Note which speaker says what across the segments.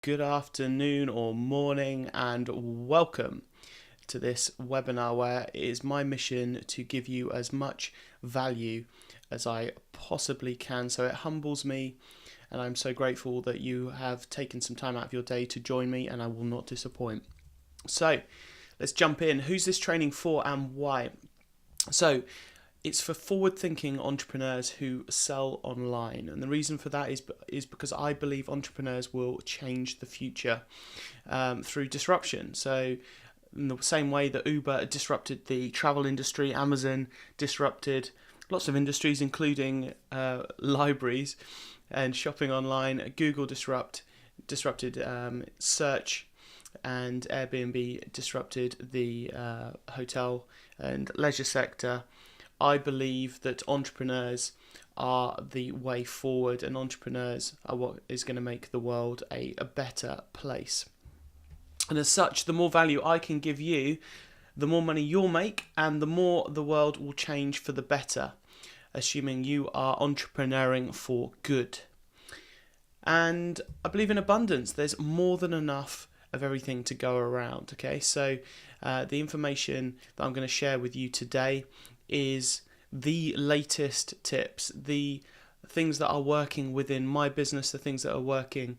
Speaker 1: good afternoon or morning, and welcome to this webinar where it is my mission to give you as much value as I possibly can. So it humbles me, and I'm so grateful that you have taken some time out of your day to join me, and I will not disappoint. So let's jump in. Who's this training for and why? So it's for forward-thinking entrepreneurs who sell online, and the reason for that is because I believe entrepreneurs will change the future through disruption. So in the same way that Uber disrupted the travel industry, Amazon disrupted lots of industries, including libraries and shopping online. Google disrupted search, and Airbnb disrupted the hotel and leisure sector. I believe that entrepreneurs are the way forward, and entrepreneurs are what is going to make the world a better place. And as such, the more value I can give you, the more money you'll make, and the more the world will change for the better, assuming you are entrepreneuring for good. And I believe in abundance. There's more than enough of everything to go around. Okay, so the information that I'm going to share with you today is the latest tips, the things that are working within my business, the things that are working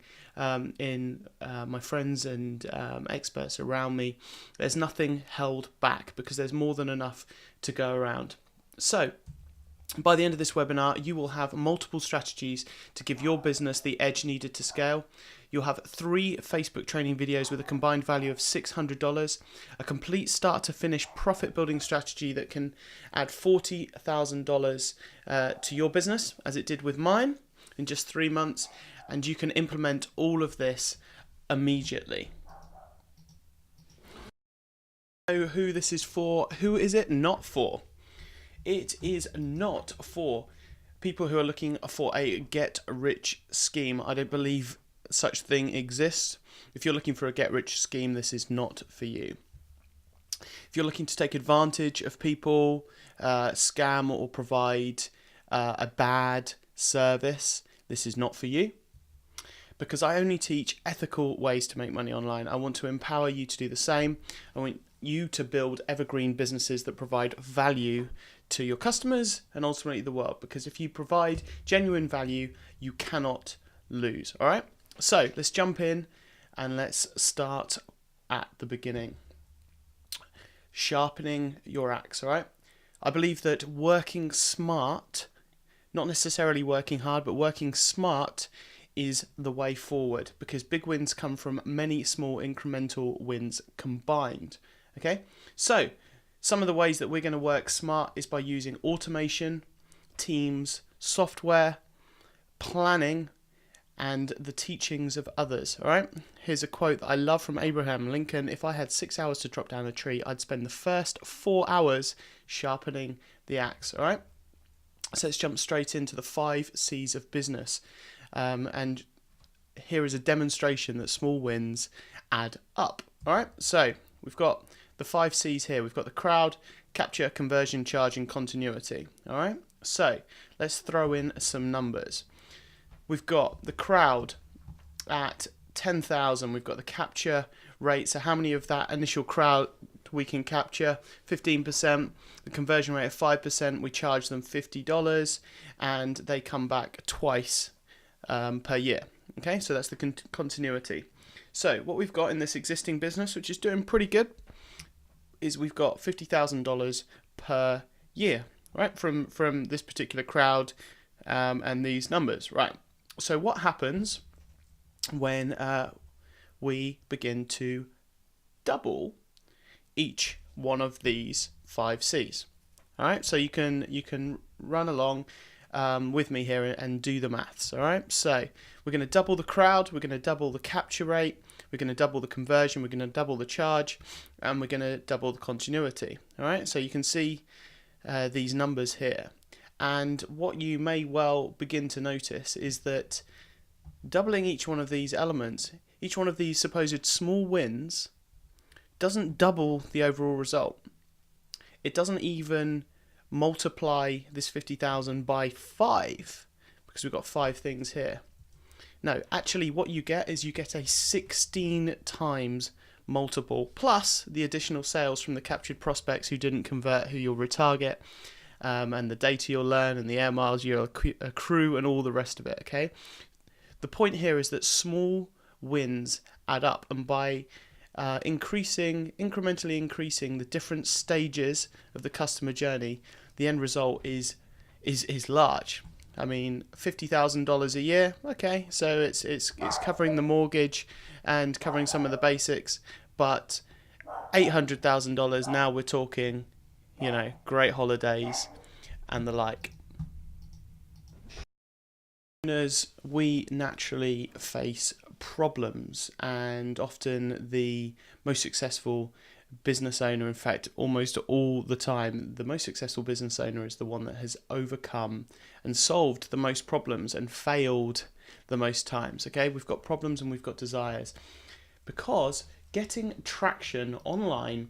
Speaker 1: in my friends and experts around me. There's nothing held back because there's more than enough to go around. So by the end of this webinar, you will have multiple strategies to give your business the edge needed to scale. You'll have 3 Facebook training videos with a combined value of $600, a complete start to finish profit building strategy that can add $40,000 to your business, as it did with mine in just 3 months, and you can implement all of this immediately. So who this is for? Who is it not for? It is not for people who are looking for a get-rich scheme. I don't believe such thing exists. If you're looking for a get-rich scheme, this is not for you. If you're looking to take advantage of people, scam or provide a bad service, this is not for you. Because I only teach ethical ways to make money online. I want to empower you to do the same. I want you to build evergreen businesses that provide value to your customers and ultimately the world. Because if you provide genuine value, you cannot lose. All right? So let's jump in and let's start at the beginning. Sharpening your axe, all right? I believe that working smart, not necessarily working hard, but working smart is the way forward, because big wins come from many small incremental wins combined. Okay? So some of the ways that we're going to work smart is by using automation, teams, software, planning, and the teachings of others. All right, here's a quote that I love from Abraham Lincoln: "If I had 6 hours to drop down a tree, I'd spend the first 4 hours sharpening the axe." All right, so let's jump straight into the 5 C's of business, and here is a demonstration that small wins add up. All right, so we've got the 5 C's here. We've got the crowd, capture, conversion, charge, and continuity. All right, so let's throw in some numbers. We've got the crowd at 10,000. We've got the capture rate. So how many of that initial crowd we can capture? 15%. The conversion rate of 5%. We charge them $50, and they come back twice per year. Okay, so that's the continuity. So what we've got in this existing business, which is doing pretty good, is we've got $50,000 per year, right? From this particular crowd and these numbers, right? So what happens when we begin to double each one of these 5 C's? All right, so you can run along with me here and do the maths. All right, so we're going to double the crowd, we're going to double the capture rate, we're going to double the conversion, we're going to double the charge, and we're going to double the continuity. All right, so you can see these numbers here. And what you may well begin to notice is that doubling each one of these elements, each one of these supposed small wins, doesn't double the overall result. It doesn't even multiply this 50,000 by 5, because we've got 5 things here. No, actually what you get is you get a 16 times multiple, plus the additional sales from the captured prospects who didn't convert, who you'll retarget, and the data you'll learn, and the air miles you'll accrue, and all the rest of it, okay? The point here is that small wins add up, and by incrementally increasing the different stages of the customer journey, the end result is large. I mean, $50,000 a year, okay, so it's covering the mortgage and covering some of the basics, but $800,000, now we're talking, great holidays and the like. As we naturally face problems, and often the most successful business owner, in fact almost all the time, the most successful business owner is the one that has overcome and solved the most problems and failed the most times. Okay, we've got problems and we've got desires, because getting traction online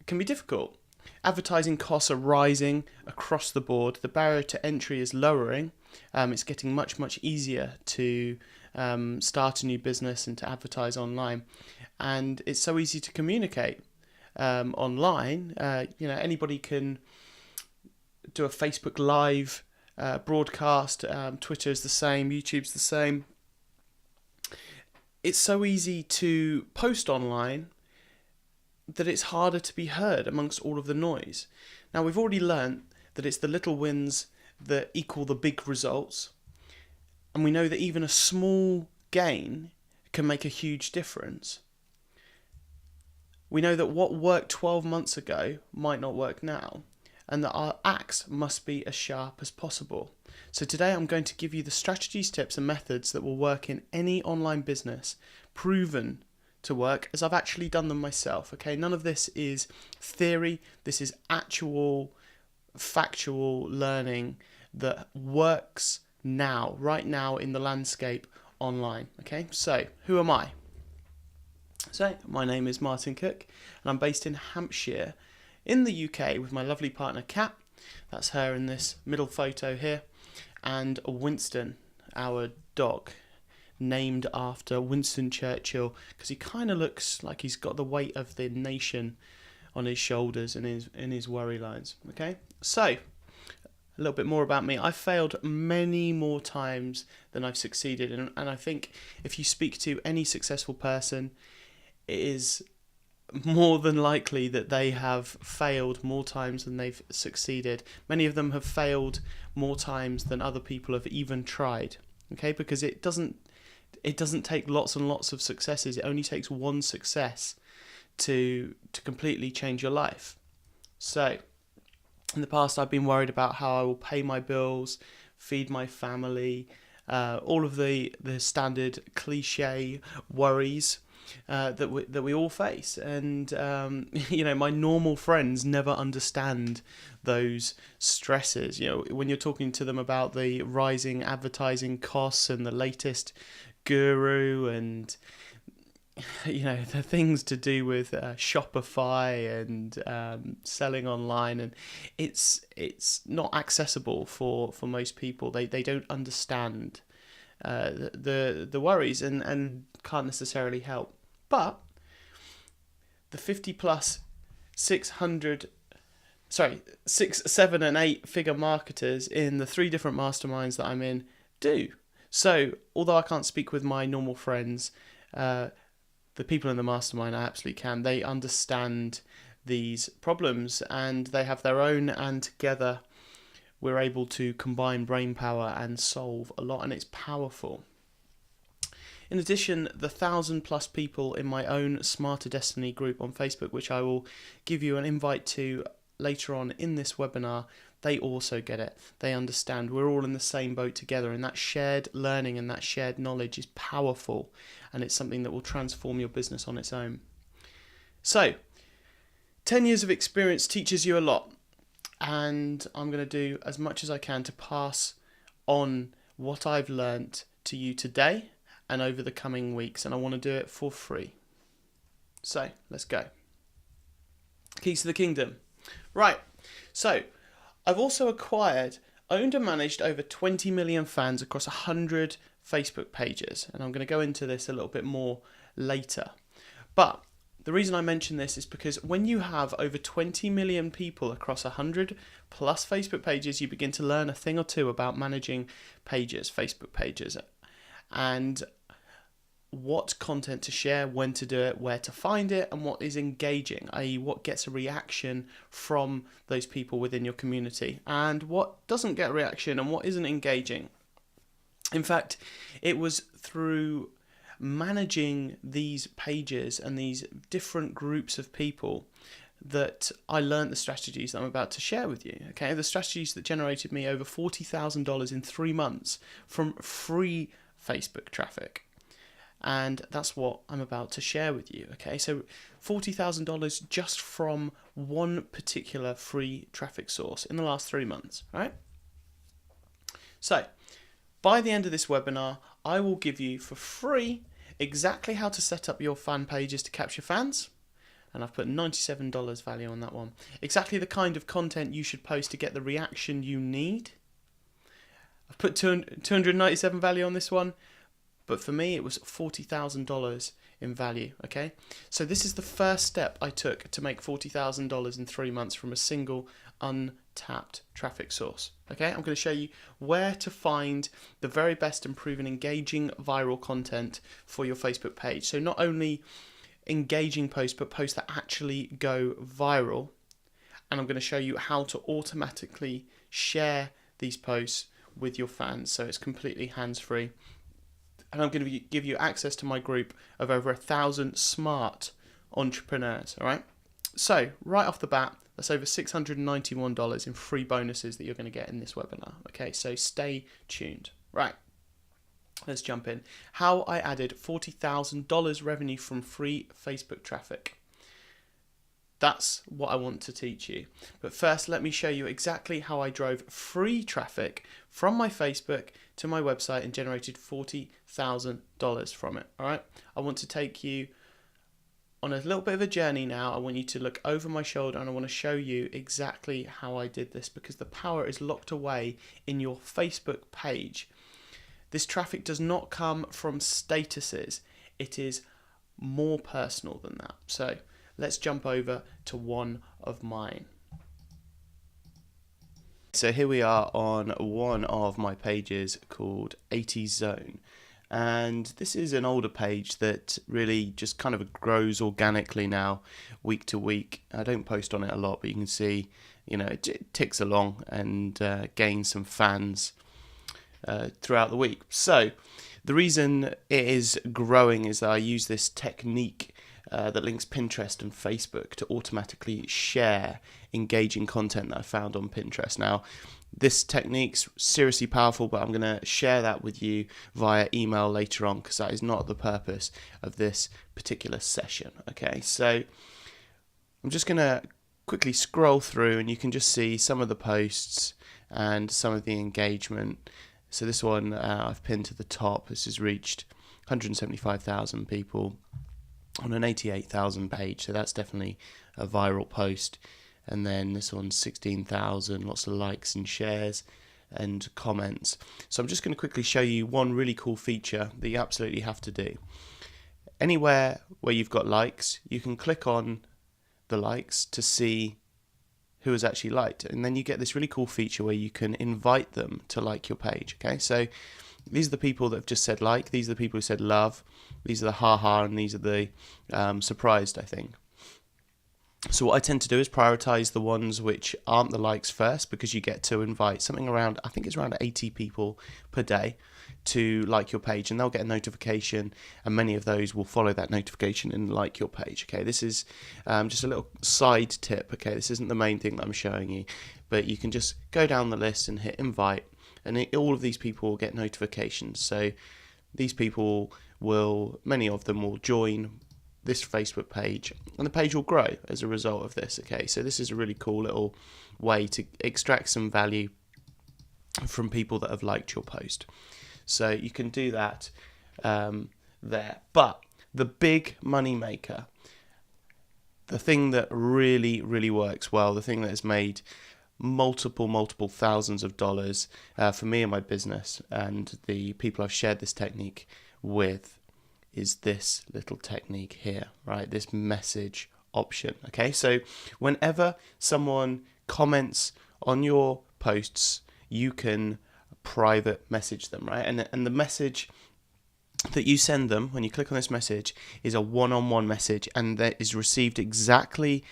Speaker 1: can be difficult. Advertising costs are rising across the board. The barrier to entry is lowering. It's getting much easier to start a new business and to advertise online, and it's so easy to communicate online. Anybody can do a Facebook Live broadcast. Twitter is the same. YouTube's the same. It's so easy to post online that it's harder to be heard amongst all of the noise. Now, we've already learnt that it's the little wins that equal the big results, and we know that even a small gain can make a huge difference. We know that what worked 12 months ago might not work now, and that our axe must be as sharp as possible. So today I'm going to give you the strategies, tips and methods that will work in any online business, proven to work, as I've actually done them myself. Okay, none of this is theory. This is actual factual learning that works now, right now in the landscape online. Okay, so who am I? So my name is Martin Cook, and I'm based in Hampshire in the UK with my lovely partner Kat. That's her in this middle photo here, and Winston, our dog, named after Winston Churchill, because he kind of looks like he's got the weight of the nation on his shoulders and in his worry lines. Okay, so a little bit more about me. I've failed many more times than I've succeeded, and I think if you speak to any successful person, it is more than likely that they have failed more times than they've succeeded. Many of them have failed more times than other people have even tried. Okay, because it doesn't take lots and lots of successes. It only takes one success to completely change your life. So in the past, I've been worried about how I will pay my bills, feed my family, all of the standard cliche worries that we all face, and my normal friends never understand those stresses. When you're talking to them about the rising advertising costs and the latest guru and the things to do with Shopify and selling online, and it's not accessible for most people. They don't understand the worries and can't necessarily help. But the 50 plus 6, 7 and 8 figure marketers in the 3 different masterminds that I'm in do. So although I can't speak with my normal friends, the people in the mastermind I absolutely can. They understand these problems and they have their own, and together we're able to combine brain power and solve a lot, and it's powerful. In addition, the 1,000+ people in my own Smarter Destiny group on Facebook, which I will give you an invite to later on in this webinar, they also get it. They understand. We're all in the same boat together, and that shared learning and that shared knowledge is powerful, and it's something that will transform your business on its own. So, 10 years of experience teaches you a lot, and I'm going to do as much as I can to pass on what I've learnt to you today and over the coming weeks, and I want to do it for free. So, let's go. Keys to the Kingdom. Right, so I've also owned and managed over 20 million fans across 100 Facebook pages, and I'm going to go into this a little bit more later. But the reason I mention this is because when you have over 20 million people across 100 plus Facebook pages, you begin to learn a thing or two about managing pages, Facebook pages, and what content to share, when to do it, where to find it, and what is engaging, i.e. what gets a reaction from those people within your community, and what doesn't get a reaction and what isn't engaging. In fact, it was through managing these pages and these different groups of people that I learned the strategies that I'm about to share with you. Okay, the strategies that generated me over $40,000 in 3 months from free Facebook traffic. And that's what I'm about to share with you. Okay, so $40,000 just from one particular free traffic source in the last 3 months, right? So by the end of this webinar, I will give you for free exactly how to set up your fan pages to capture fans. And I've put $97 value on that one. Exactly the kind of content you should post to get the reaction you need. I've put $297 value on this one. But for me, it was $40,000 in value, okay? So this is the first step I took to make $40,000 in 3 months from a single untapped traffic source, okay? I'm going to show you where to find the very best and proven engaging viral content for your Facebook page. So not only engaging posts, but posts that actually go viral. And I'm going to show you how to automatically share these posts with your fans, so it's completely hands-free. And I'm going to give you access to my group of over 1,000 smart entrepreneurs, all right? So, right off the bat, that's over $691 in free bonuses that you're going to get in this webinar, okay? So stay tuned. Right, let's jump in. How I added $40,000 revenue from free Facebook traffic. That's what I want to teach you. But first, let me show you exactly how I drove free traffic from my Facebook to my website and generated $40,000 from it. All right. I want to take you on a little bit of a journey now. I want you to look over my shoulder and I want to show you exactly how I did this, because the power is locked away in your Facebook page. This traffic does not come from statuses. It is more personal than that. So let's jump over to one of mine. So here we are on one of my pages called 80 Zone. And this is an older page that really just kind of grows organically now, week to week. I don't post on it a lot, but you can see, you know, it ticks along and gains some fans throughout the week. So the reason it is growing is that I use this technique that links Pinterest and Facebook to automatically share engaging content that I found on Pinterest. Now, this technique's seriously powerful, but I'm going to share that with you via email later on, because that is not the purpose of this particular session. Okay, so I'm just going to quickly scroll through and you can just see some of the posts and some of the engagement. So this one I've pinned to the top. This has reached 175,000 people on an 88,000 page, so that's definitely a viral post. And then this one's 16,000, lots of likes and shares and comments. So I'm just going to quickly show you one really cool feature that you absolutely have to do. Anywhere where you've got likes, you can click on the likes to see who has actually liked, and then you get this really cool feature where you can invite them to like your page. Okay, so these are the people that have just said like, these are the people who said love, these are the haha, and these are the surprised, I think. So what I tend to do is prioritize the ones which aren't the likes first, because you get to invite something around, I think it's around 80 people per day to like your page, and they'll get a notification, and many of those will follow that notification and like your page. Okay, this is just a little side tip. Okay, this isn't the main thing that I'm showing you, but you can just go down the list and hit invite, and all of these people will get notifications. So these people will, many of them will join this Facebook page, and the page will grow as a result of this. Okay, so this is a really cool little way to extract some value from people that have liked your post. So you can do that there. But the big money maker, the thing that really, really works well, the thing that has made multiple thousands of dollars for me and my business, and the people I've shared this technique with is this little technique here, right? This message option. Okay, so whenever someone comments on your posts, you can private message them, right? And the message that you send them when you click on this message is a one-on-one message, and that is received exactly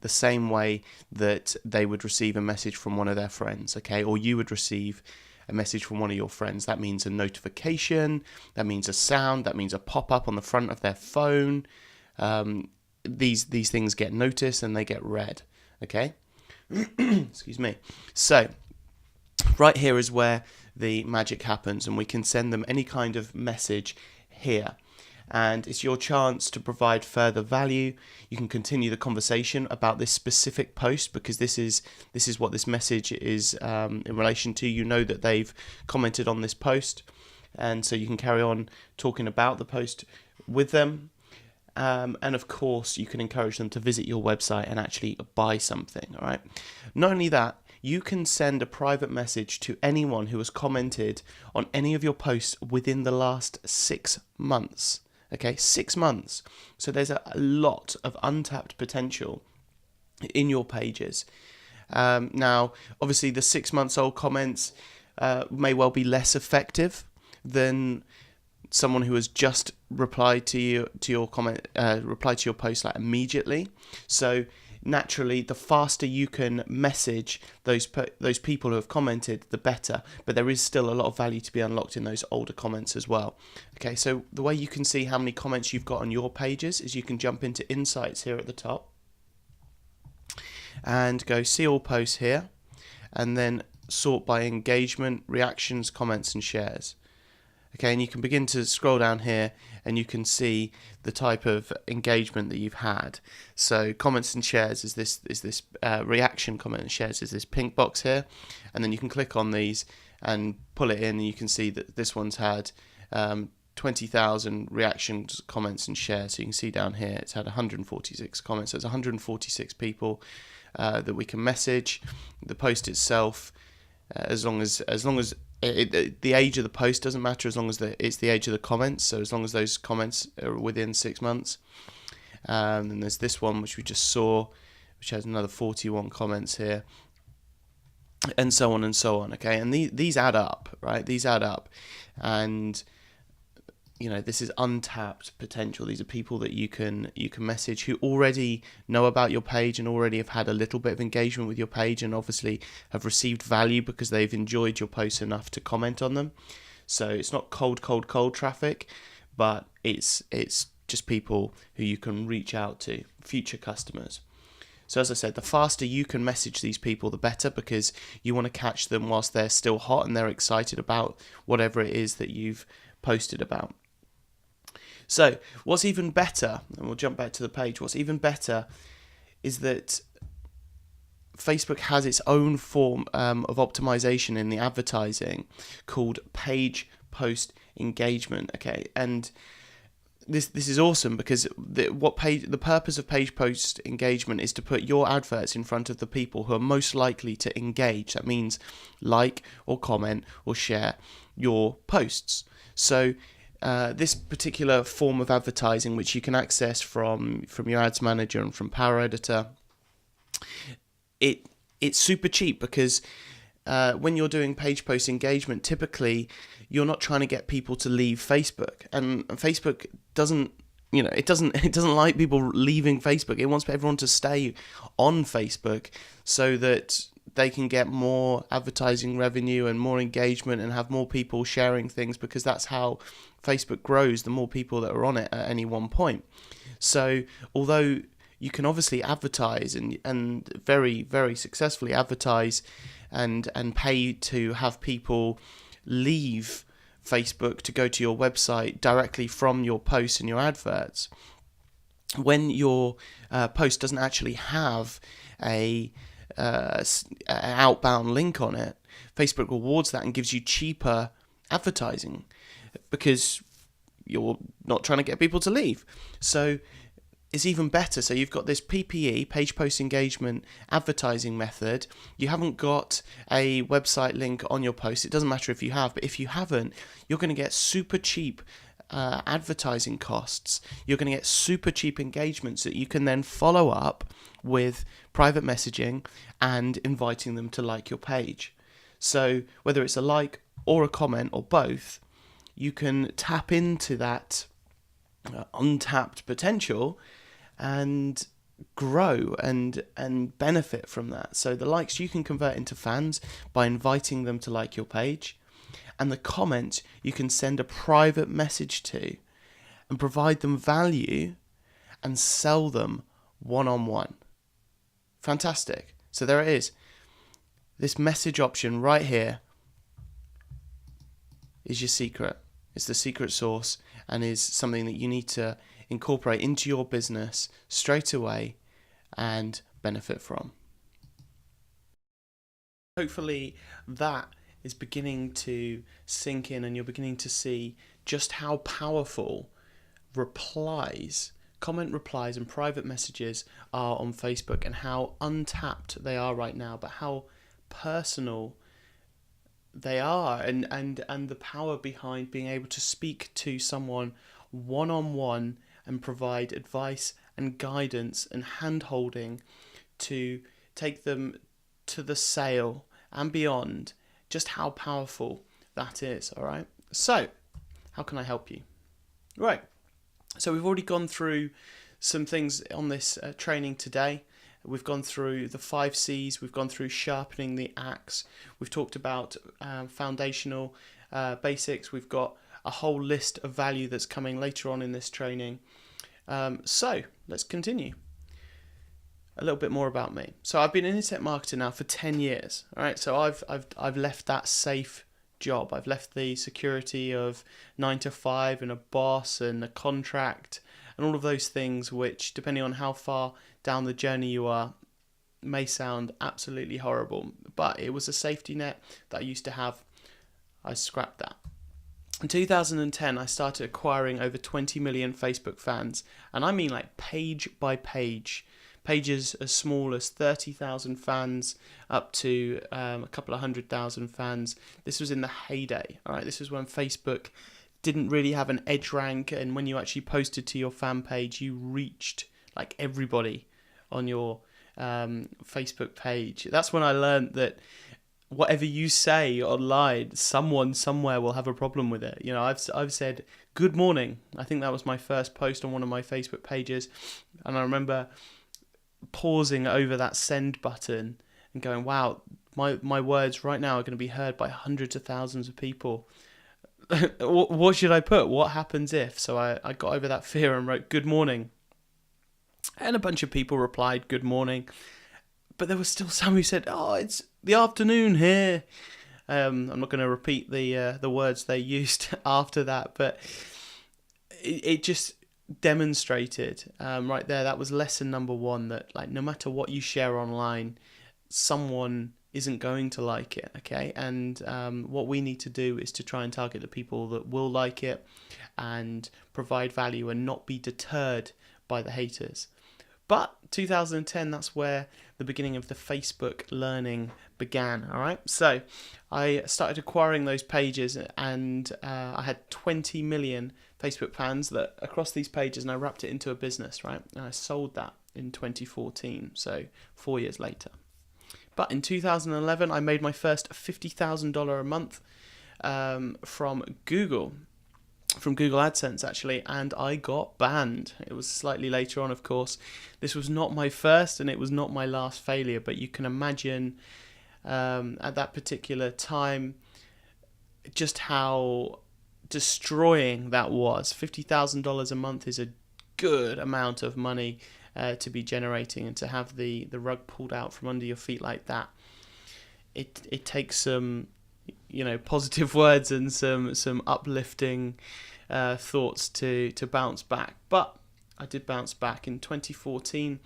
Speaker 1: the same way that they would receive a message from one of their friends, okay? Or you would receive a message from one of your friends. That means a notification, that means a sound, that means a pop-up on the front of their phone. These things get noticed and they get read, okay? Excuse me. So right here is where the magic happens, and we can send them any kind of message here. And it's your chance to provide further value. You can continue the conversation about this specific post, because this is what this message is in relation to. You know that they've commented on this post, and so you can carry on talking about the post with them. And of course, you can encourage them to visit your website and actually buy something. All right. Not only that, you can send a private message to anyone who has commented on any of your posts within the last 6 months. Okay, 6 months. So there's a lot of untapped potential in your pages. Now, obviously, the 6 months old comments may well be less effective than someone who has just replied to your comment, replied to your post like immediately. So naturally, the faster you can message those people who have commented, the better. But there is still a lot of value to be unlocked in those older comments as well. Okay, so the way you can see how many comments you've got on your pages is you can jump into Insights here at the top and go see all posts here, and then sort by engagement, reactions, comments, and shares. Okay, and you can begin to scroll down here and you can see the type of engagement that you've had. So comments and shares is this reaction, comment and shares is this pink box here, and then you can click on these and pull it in, and you can see that this one's had 20,000 reactions, comments and shares. So you can see down here it's had 146 comments. So it's 146 people that we can message. The post itself, as long as the age of the post doesn't matter, as long as it's the age of the comments. So as long as those comments are within 6 months. And there's this one which we just saw, which has another 41 comments here, and so on and so on. Okay, and these add up, right? These add up, and you know, this is untapped potential. These are people that you can message who already know about your page and already have had a little bit of engagement with your page, and obviously have received value because they've enjoyed your posts enough to comment on them. So it's not cold traffic, but it's just people who you can reach out to, future customers. So as I said, the faster you can message these people, the better, because you want to catch them whilst they're still hot and they're excited about whatever it is that you've posted about. So what's even better, and we'll jump back to the page, what's even better is that Facebook has its own form of optimization in the advertising called page post engagement. Okay, and this is awesome, because the purpose of page post engagement is to put your adverts in front of the people who are most likely to engage. That means like or comment or share your posts. So this particular form of advertising, which you can access from your ads manager and from Power Editor, it's super cheap, because when you're doing page post engagement, typically you're not trying to get people to leave Facebook, and Facebook doesn't like people leaving Facebook. It wants everyone to stay on Facebook so that they can get more advertising revenue and more engagement and have more people sharing things, because that's how Facebook grows, the more people that are on it at any one point. So although you can obviously advertise and very, very successfully advertise and pay to have people leave Facebook to go to your website directly from your posts and your adverts, when your post doesn't actually have an outbound link on it, Facebook rewards that and gives you cheaper advertising, because you're not trying to get people to leave. So is even better. So you've got this PPE, page post engagement advertising method. You haven't got a website link on your post. It doesn't matter if you have, but if you haven't, you're going to get super cheap advertising costs. You're going to get super cheap engagements that you can then follow up with private messaging and inviting them to like your page. So whether it's a like or a comment or both, you can tap into that untapped potential and grow and benefit from that. So the likes you can convert into fans by inviting them to like your page, and the comments you can send a private message to and provide them value and sell them one-on-one. Fantastic. So there it is. This message option right here is your secret. It's the secret sauce and is something that you need to incorporate into your business straight away and benefit from. Hopefully that is beginning to sink in and you're beginning to see just how powerful comment replies and private messages are on Facebook, and how untapped they are right now, but how personal they are, and the power behind being able to speak to someone one-on-one and provide advice and guidance and hand-holding to take them to the sale and beyond. Just how powerful that is. All right, so how can I help you? Right, so we've already gone through some things on this training today. We've gone through the 5 C's, we've gone through sharpening the axe, we've talked about foundational basics, we've got a whole list of value that's coming later on in this training. So let's continue. A little bit more about me. So I've been an internet marketer now for 10 years. All right, so I've left that safe job. I've left the security of 9 to 5 and a boss and a contract and all of those things, which, depending on how far down the journey you are, may sound absolutely horrible. But it was a safety net that I used to have. I scrapped that. In 2010, I started acquiring over 20 million Facebook fans, and I mean like page by page. Pages as small as 30,000 fans up to a couple of 100,000 fans. This was in the heyday. All right, this was when Facebook didn't really have an edge rank, and when you actually posted to your fan page, you reached like everybody on your Facebook page. That's when I learned that whatever you say online, someone somewhere will have a problem with it. You know, I've said good morning. I think that was my first post on one of my Facebook pages, and I remember pausing over that send button and going, wow, my words right now are going to be heard by hundreds of thousands of people. What should I put? What happens if? So I got over that fear and wrote good morning, and a bunch of people replied good morning, but there was still some who said, oh, it's the afternoon here. I'm not going to repeat the words they used after that, but it just demonstrated right there. That was lesson number 1, that like no matter what you share online, someone isn't going to like it. Okay, and what we need to do is to try and target the people that will like it and provide value and not be deterred by the haters. But 2010, that's where the beginning of the Facebook learning began. All right, so I started acquiring those pages, and I had 20 million Facebook fans that across these pages, and I wrapped it into a business, right? And I sold that in 2014, so 4 years later. But in 2011, I made my first $50,000 a month from Google AdSense actually, and I got banned. It was slightly later on, of course. This was not my first and it was not my last failure, but you can imagine at that particular time just how destroying that was. $50,000 a month is a good amount of money to be generating, and to have the rug pulled out from under your feet like that, it takes some positive words and some uplifting thoughts to bounce back. But I did bounce back. In 2014,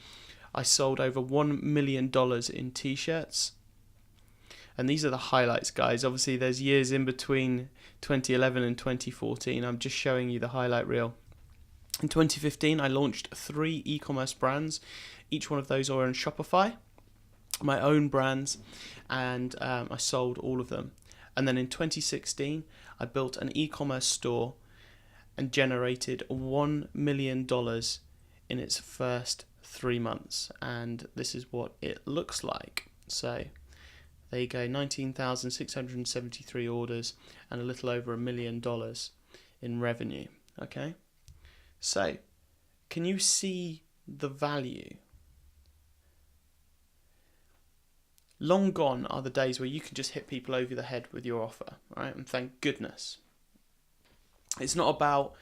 Speaker 1: I sold over $1 million in t-shirts. And these are the highlights, guys. Obviously, there's years in between 2011 and 2014. I'm just showing you the highlight reel. In 2015, I launched 3 e-commerce brands. Each one of those are on Shopify, my own brands, and I sold all of them. And then in 2016, I built an e-commerce store and generated $1 million in its first 3 months. And this is what it looks like. So there you go, 19,673 orders and a little over $1 million in revenue. Okay, so can you see the value? Long gone are the days where you can just hit people over the head with your offer, right? And thank goodness. It's not about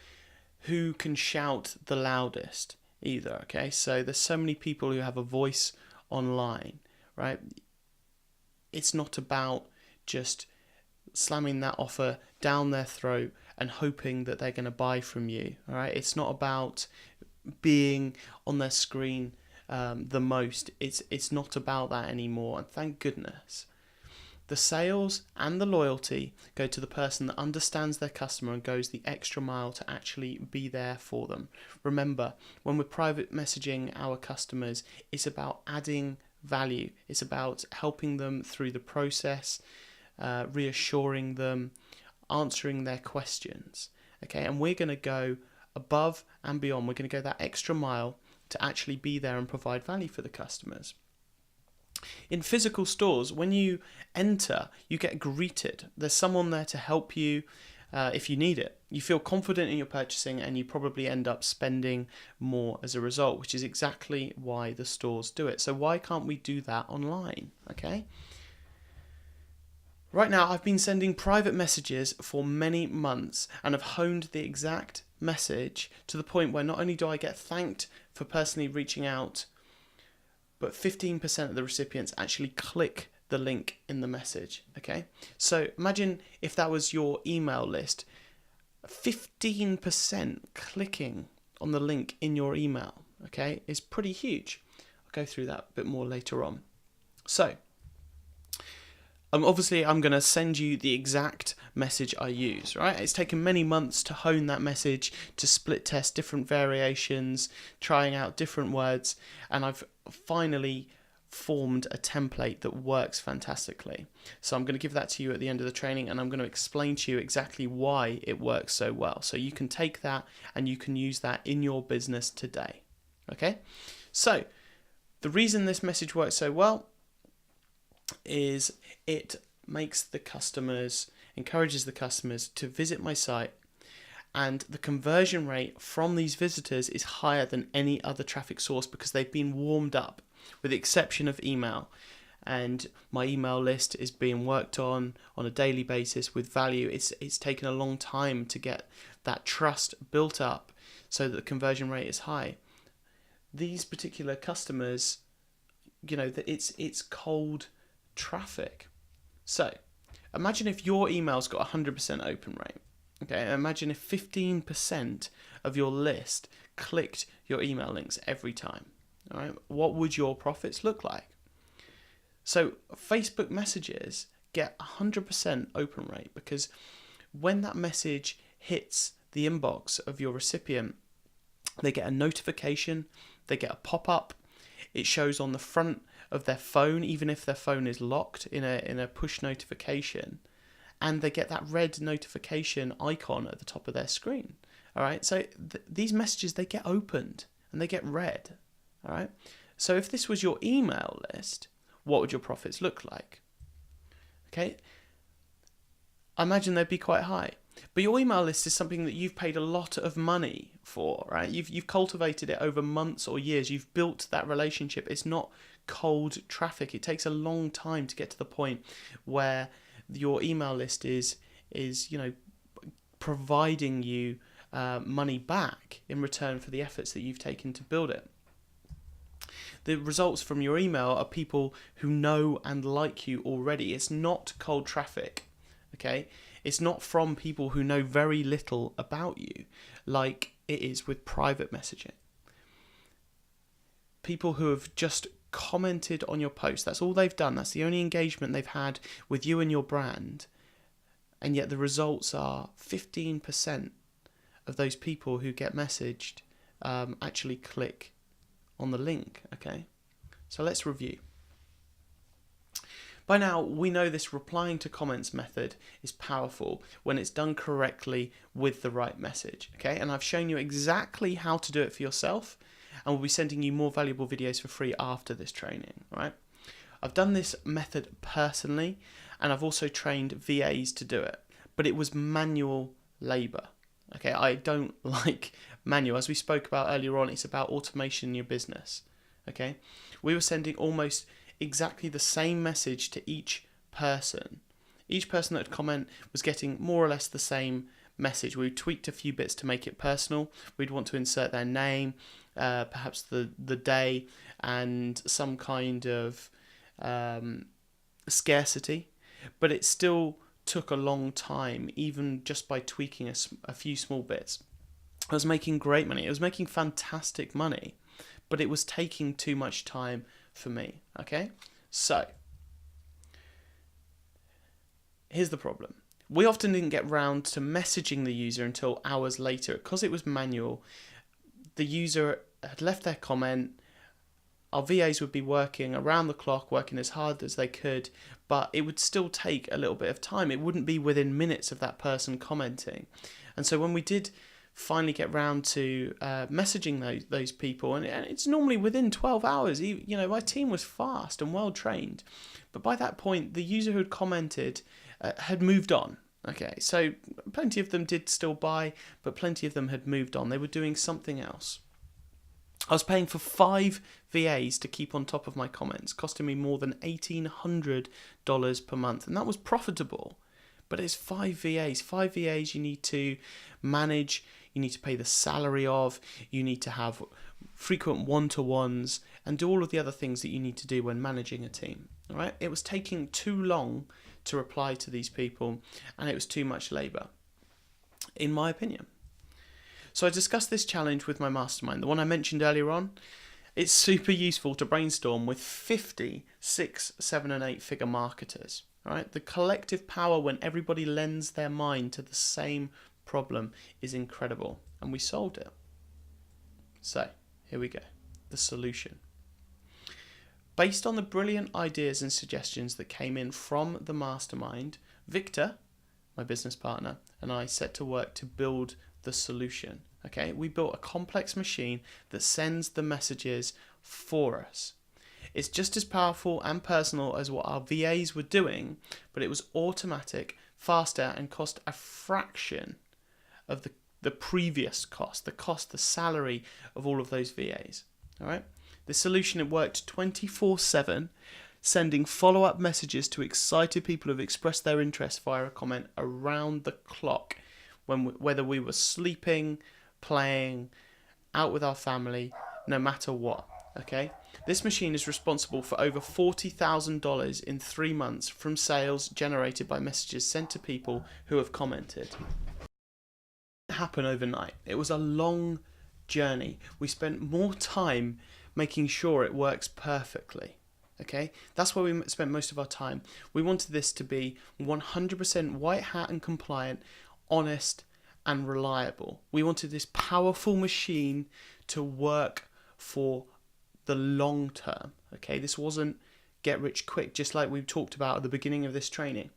Speaker 1: who can shout the loudest either, okay? So there's so many people who have a voice online, right? It's not about just slamming that offer down their throat and hoping that they're going to buy from you, all right? It's not about being on their screen the most. It's not about that anymore, and thank goodness. The sales and the loyalty go to the person that understands their customer and goes the extra mile to actually be there for them. Remember, when we're private messaging our customers, it's about adding value. It's about helping them through the process, reassuring them, answering their questions. Okay, and we're going to go above and beyond. We're going to go that extra mile to actually be there and provide value for the customers. In physical stores, when you enter, you get greeted. There's someone there to help you if you need it. You feel confident in your purchasing, and you probably end up spending more as a result, which is exactly why the stores do it. So why can't we do that online? Okay. Right now, I've been sending private messages for many months and have honed the exact message to the point where not only do I get thanked for personally reaching out, but 15% of the recipients actually click the link in the message, okay? So imagine if that was your email list, 15% clicking on the link in your email, okay, is pretty huge. I'll go through that a bit more later on. So, obviously, I'm going to send you the exact message I use, right? It's taken many months to hone that message, to split test different variations, trying out different words, and I've finally formed a template that works fantastically. So I'm going to give that to you at the end of the training, and I'm going to explain to you exactly why it works so well. So you can take that and you can use that in your business today, okay? So the reason this message works so well is it makes the customers, encourages the customers to visit my site, and the conversion rate from these visitors is higher than any other traffic source because they've been warmed up, with the exception of email. And my email list is being worked on a daily basis with value. It's taken a long time to get that trust built up so that the conversion rate is high. These particular customers, you know, that it's cold traffic. So imagine if your email's got 100% open rate. Okay, imagine if 15% of your list clicked your email links every time. All right, what would your profits look like? So Facebook messages get 100% open rate because when that message hits the inbox of your recipient, they get a notification, they get a pop-up, it shows on the front of their phone, even if their phone is locked, in a push notification, and they get that red notification icon at the top of their screen. All right, so these messages, they get opened and they get read. All right, so if this was your email list, what would your profits look like? Okay, I imagine they'd be quite high. But your email list is something that you've paid a lot of money for, right? You've cultivated it over months or years. You've built that relationship. It's not cold traffic. It takes a long time to get to the point where your email list is providing you money back in return for the efforts that you've taken to build it. The results from your email are people who know and like you already. It's not cold traffic, okay? It's not from people who know very little about you, like it is with private messaging. People who have just commented on your post, that's all they've done. That's the only engagement they've had with you and your brand. And yet the results are 15% of those people who get messaged actually click on the link. Okay, so let's review. By now, we know this replying to comments method is powerful when it's done correctly with the right message. Okay, and I've shown you exactly how to do it for yourself, and we'll be sending you more valuable videos for free after this training. All right, I've done this method personally, and I've also trained VAs to do it, but it was manual labor. Okay, I don't like manual. As we spoke about earlier on, it's about automation in your business. Okay, we were sending almost exactly the same message to each person. Each person that would comment was getting more or less the same message. We tweaked a few bits to make it personal. We'd want to insert their name, perhaps the day, and some kind of scarcity, but it still took a long time, even just by tweaking a few small bits. I was making great money. It was making fantastic money, but it was taking too much time for me. Okay, so here's the problem. We often didn't get round to messaging the user until hours later. Because it was manual, the user had left their comment. Our VAs would be working around the clock, working as hard as they could, but it would still take a little bit of time. It wouldn't be within minutes of that person commenting. And so when we did finally get round to messaging those people, and it's normally within 12 hours. You know, my team was fast and well trained, but by that point the user who had commented had moved on. Okay, so plenty of them did still buy, but plenty of them had moved on. They were doing something else. I was paying for 5 VAs to keep on top of my comments, costing me more than $1,800 per month, and that was profitable. But it's 5 VAs. 5 VAs you need to manage, you need to pay the salary of, you need to have frequent one-to-ones, and do all of the other things that you need to do when managing a team. All right? It was taking too long to reply to these people, and it was too much labour, in my opinion. So I discussed this challenge with my mastermind, the one I mentioned earlier on. It's super useful to brainstorm with 50 6, 7 and 8 figure marketers. Right? The collective power when everybody lends their mind to the same problem is incredible, and we solved it. So here we go, the solution. Based on the brilliant ideas and suggestions that came in from the mastermind, Victor, my business partner, and I set to work to build the solution. Okay, we built a complex machine that sends the messages for us. It's just as powerful and personal as what our VAs were doing, but it was automatic, faster, and cost a fraction of the previous cost, the salary of all of those VAs. All right, the solution, it worked 24/7, sending follow-up messages to excited people who've expressed their interest via a comment around the clock, whether we were sleeping, playing, out with our family, no matter what. Okay, this machine is responsible for over $40,000 in 3 months from sales generated by messages sent to people who have commented. It didn't happen overnight. It was a long journey. We spent more time making sure it works perfectly. Okay, that's where we spent most of our time. We wanted this to be 100% white hat and compliant, honest and reliable. We wanted this powerful machine to work for the long term. Okay, this wasn't get rich quick, just like we talked about at the beginning of this training.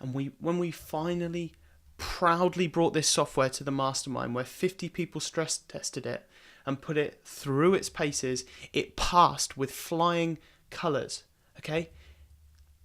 Speaker 1: And when we finally proudly brought this software to the mastermind, where 50 people stress tested it and put it through its paces, it passed with flying colours. Okay,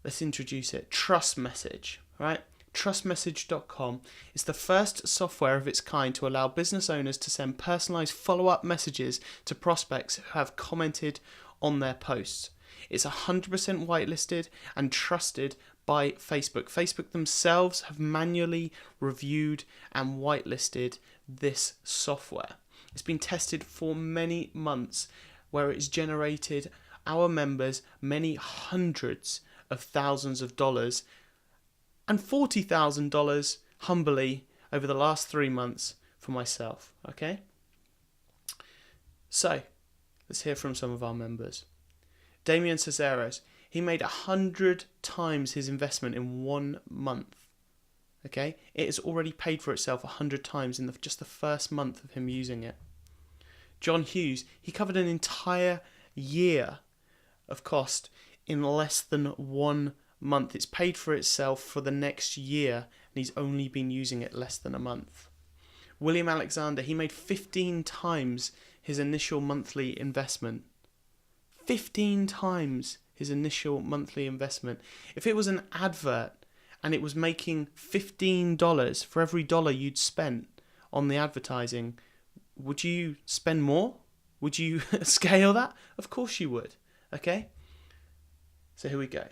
Speaker 1: let's introduce it. Trust Message, right? Trustmessage.com is the first software of its kind to allow business owners to send personalized follow-up messages to prospects who have commented on their posts. It's 100% whitelisted and trusted by Facebook. Facebook themselves have manually reviewed and whitelisted this software. It's been tested for many months, where it's generated our members many hundreds of thousands of dollars, and $40,000 humbly over the last 3 months for myself. Okay, so let's hear from some of our members. Damian Cesaros, he made 100 times his investment in 1 month. Okay, it has already paid for itself 100 times in just the first month of him using it. John Hughes, he covered an entire year of cost in less than 1 month. It's paid for itself for the next year, and he's only been using it less than a month. William Alexander, he made 15 times his initial monthly investment. 15 times his initial monthly investment. If it was an advert and it was making $15 for every dollar you'd spent on the advertising, would you spend more? Would you scale that? Of course you would. Okay? So here we go.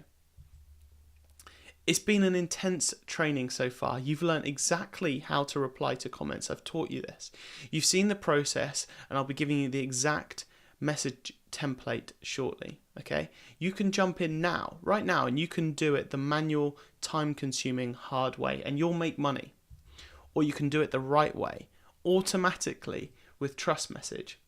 Speaker 1: It's been an intense training so far. You've learned exactly how to reply to comments. I've taught you this. You've seen the process, and I'll be giving you the exact message template shortly. Okay? You can jump in now, right now, and you can do it the manual, time-consuming, hard way, and you'll make money. Or you can do it the right way, automatically, with Trust Message.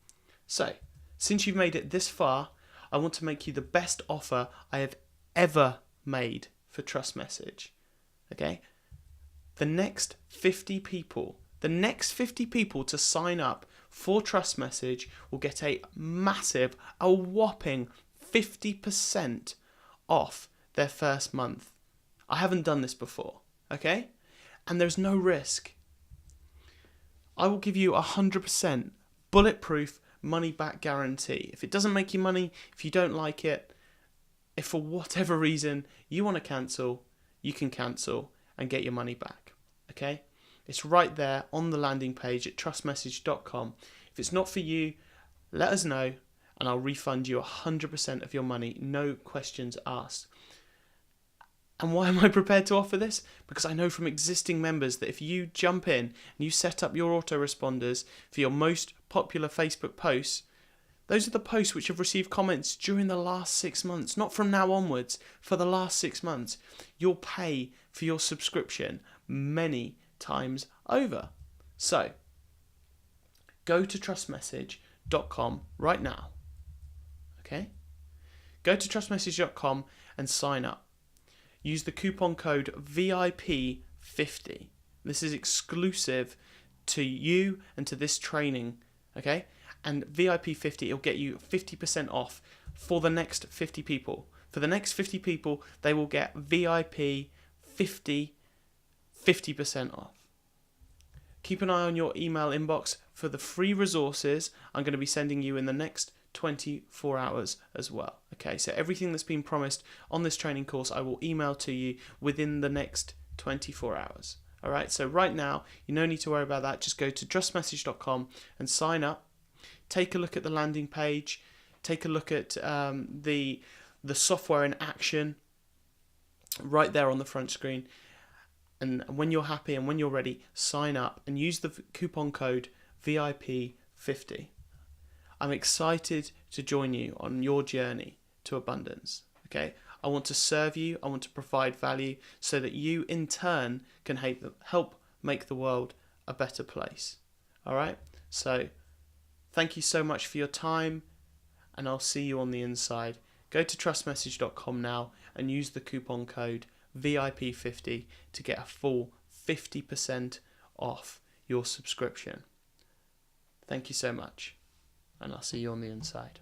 Speaker 1: So, since you've made it this far, I want to make you the best offer I have ever made for Trust Message. Okay? The next 50 people to sign up for Trust Message will get a massive, a whopping 50% off their first month. I haven't done this before, okay? And there's no risk. I will give you 100% bulletproof money back guarantee. If it doesn't make you money, if you don't like it, if for whatever reason you want to cancel, you can cancel and get your money back. Okay? It's right there on the landing page at trustmessage.com. If it's not for you, let us know and I'll refund you 100% of your money, no questions asked. And why am I prepared to offer this? Because I know from existing members that if you jump in and you set up your autoresponders for your most popular Facebook posts, those are the posts which have received comments during the last 6 months, not from now onwards, for the last 6 months. You'll pay for your subscription many times over. So, go to trustmessage.com right now. Okay? Go to trustmessage.com and sign up. Use the coupon code VIP50. This is exclusive to you and to this training, okay? And VIP50, it'll get you 50% off for the next 50 people. For the next 50 people, they will get VIP50, 50% off. Keep an eye on your email inbox for the free resources I'm going to be sending you in the next 24 hours as well. Okay, so everything that's been promised on this training course, I will email to you within the next 24 hours. All right, so right now, you no need to worry about that. Just go to trustmessage.com and sign up. Take a look at the landing page. Take a look at the software in action right there on the front screen. And when you're happy and when you're ready, sign up and use the coupon code VIP50. I'm excited to join you on your journey to abundance. Okay, I want to serve you. I want to provide value so that you, in turn, can help make the world a better place. All right. So, thank you so much for your time, and I'll see you on the inside. Go to trustmessage.com now and use the coupon code VIP50 to get a full 50% off your subscription. Thank you so much. And I'll see you on the inside.